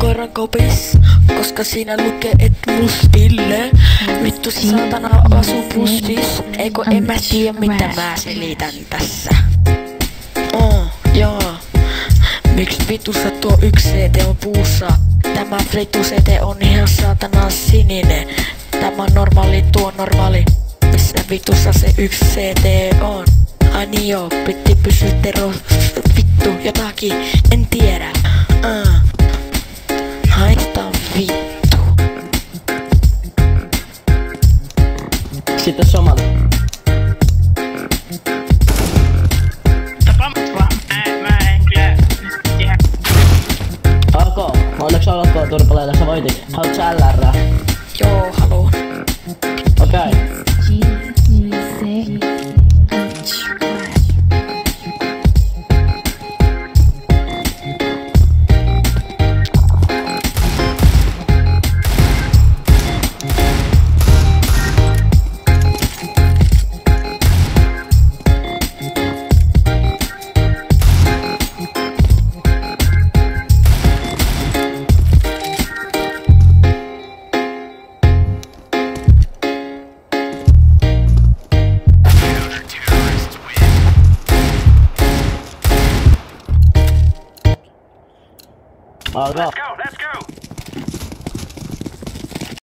koiran kopis, koska siinä lukee et mustille. Vittu se saatana asuu pussis. Eikö en mä tiedä mitä mä selitän tässä. Joo. Miksi vitussa tuo yksi CD on puussa? Tämä fritu CD on ihan saatana sininen. Tämä on normaali, tuo normaali. Missä vitussa se yksi CD on? Ai niin joo, piti pysyä vittu jotakin, en tiedä. Haista vittu. Sitten somali. Mä en kyllä ihan... Ok, onneksi olkoon Turpaleita, sä voitit. Haluatko sä LR? Joo, haluun. Okei. Alkaa.